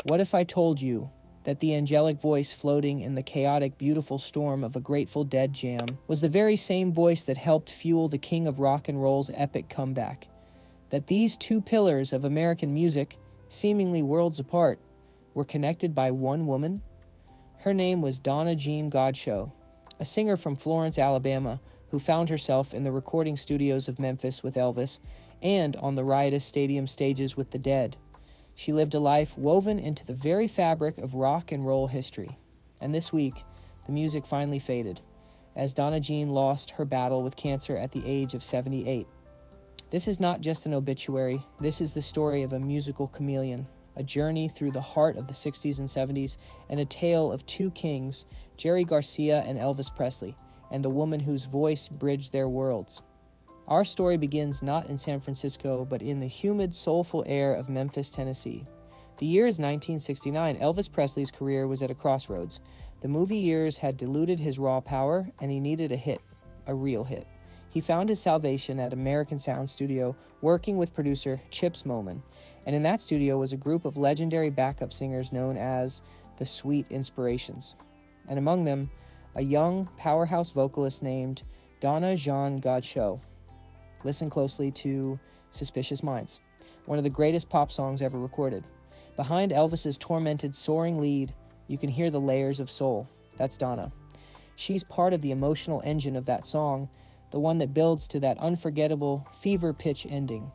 What if I told you that the angelic voice floating in the chaotic, beautiful storm of a Grateful Dead jam was the very same voice that helped fuel the king of rock and roll's epic comeback? That these two pillars of American music, seemingly worlds apart, were connected by one woman? Her name was Donna Jean Godchaux, a singer from Florence, Alabama, who found herself in the recording studios of Memphis with Elvis and on the riotous stadium stages with the Dead. She lived a life woven into the very fabric of rock and roll history. And this week, the music finally faded, as Donna Jean lost her battle with cancer at the age of 78. This is not just an obituary. This is the story of a musical chameleon, a journey through the heart of the 60s and 70s, and a tale of two kings, Jerry Garcia and Elvis Presley, and the woman whose voice bridged their worlds. Our story begins not in San Francisco, but in the humid, soulful air of Memphis, Tennessee. The year is 1969. Elvis Presley's career was at a crossroads. The movie years had diluted his raw power, and he needed a hit, a real hit. He found his salvation at American Sound Studio, working with producer Chips Moman. And in that studio was a group of legendary backup singers known as the Sweet Inspirations. And among them, a young powerhouse vocalist named Donna Jean Godchaux. Listen closely to Suspicious Minds, one of the greatest pop songs ever recorded. Behind Elvis's tormented, soaring lead, you can hear the layers of soul. That's Donna. She's part of the emotional engine of that song, the one that builds to that unforgettable fever pitch ending.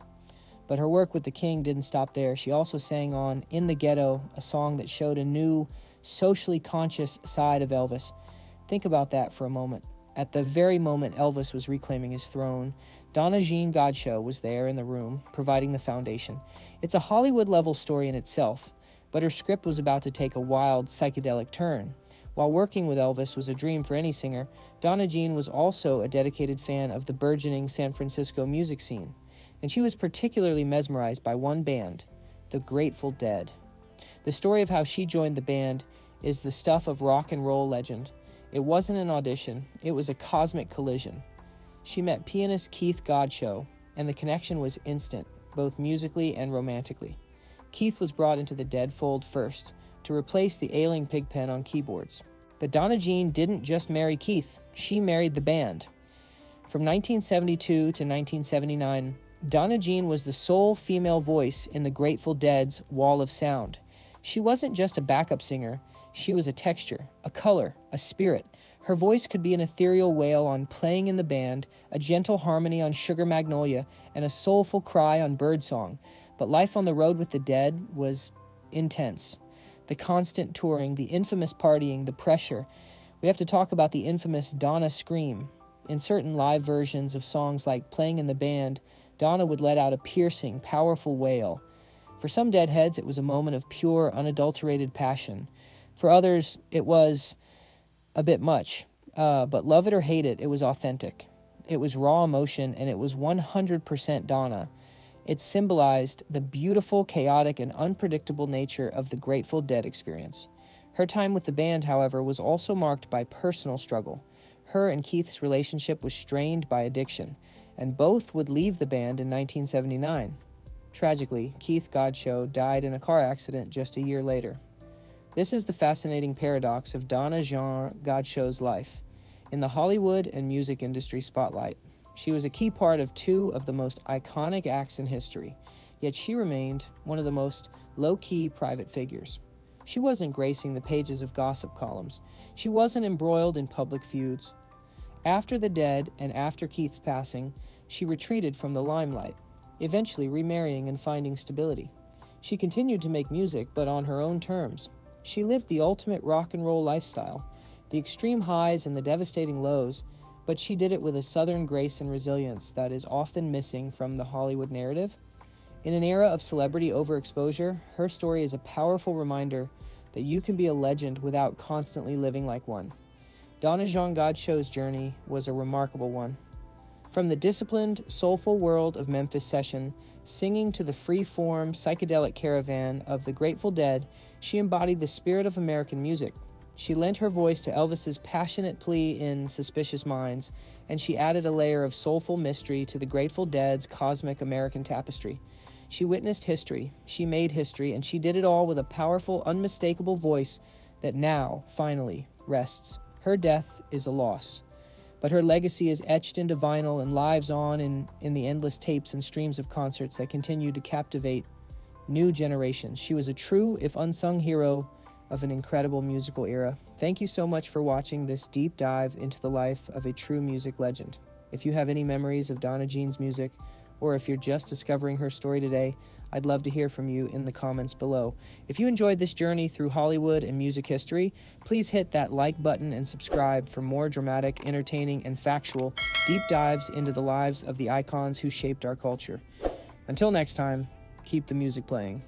But her work with the King didn't stop there. She also sang on In the Ghetto, a song that showed a new, socially conscious side of Elvis. Think about that for a moment. At the very moment Elvis was reclaiming his throne, Donna Jean Godchaux was there in the room, providing the foundation. It's a Hollywood-level story in itself, but her script was about to take a wild, psychedelic turn. While working with Elvis was a dream for any singer, Donna Jean was also a dedicated fan of the burgeoning San Francisco music scene, and she was particularly mesmerized by one band, the Grateful Dead. The story of how she joined the band is the stuff of rock and roll legend. It wasn't an audition, it was a cosmic collision. She met pianist Keith Godchaux, and the connection was instant, both musically and romantically. Keith was brought into the Dead fold first, to replace the ailing Pigpen on keyboards. But Donna Jean didn't just marry Keith, she married the band. From 1972 to 1979, Donna Jean was the sole female voice in the Grateful Dead's Wall of Sound. She wasn't just a backup singer, she was a texture, a color, a spirit. Her voice could be an ethereal wail on Playing in the Band, a gentle harmony on Sugar Magnolia, and a soulful cry on Birdsong. But life on the road with the Dead was intense. The constant touring, the infamous partying, the pressure. We have to talk about the infamous Donna Scream. In certain live versions of songs like Playing in the Band, Donna would let out a piercing, powerful wail. For some Deadheads, it was a moment of pure, unadulterated passion. For others, it was a bit much. But love it or hate it, it was authentic. It was raw emotion, and it was 100% Donna. It symbolized the beautiful, chaotic, and unpredictable nature of the Grateful Dead experience. Her time with the band, however, was also marked by personal struggle. Her and Keith's relationship was strained by addiction, and both would leave the band in 1979. Tragically, Keith Godchaux died in a car accident just a year later. This is the fascinating paradox of Donna Jean Godchaux's life. In the Hollywood and music industry spotlight, she was a key part of two of the most iconic acts in history, yet she remained one of the most low-key private figures. She wasn't gracing the pages of gossip columns. She wasn't embroiled in public feuds. After the Dead and after Keith's passing, she retreated from the limelight, eventually remarrying and finding stability. She continued to make music, but on her own terms. She lived the ultimate rock and roll lifestyle, the extreme highs and the devastating lows, but she did it with a southern grace and resilience that is often missing from the Hollywood narrative. In an era of celebrity overexposure, her story is a powerful reminder that you can be a legend without constantly living like one. Donna Jean Godchaux's journey was a remarkable one. From the disciplined, soulful world of Memphis session, singing to the free-form, psychedelic caravan of the Grateful Dead, she embodied the spirit of American music. She lent her voice to Elvis's passionate plea in Suspicious Minds, and she added a layer of soulful mystery to the Grateful Dead's cosmic American tapestry. She witnessed history, she made history, and she did it all with a powerful, unmistakable voice that now, finally, rests. Her death is a loss, but her legacy is etched into vinyl and lives on in the endless tapes and streams of concerts that continue to captivate new generations. She was a true, if unsung, hero of an incredible musical era. Thank you so much for watching this deep dive into the life of a true music legend. If you have any memories of Donna Jean's music, or if you're just discovering her story today, I'd love to hear from you in the comments below. If you enjoyed this journey through Hollywood and music history, please hit that like button and subscribe for more dramatic, entertaining, and factual deep dives into the lives of the icons who shaped our culture. Until next time, keep the music playing.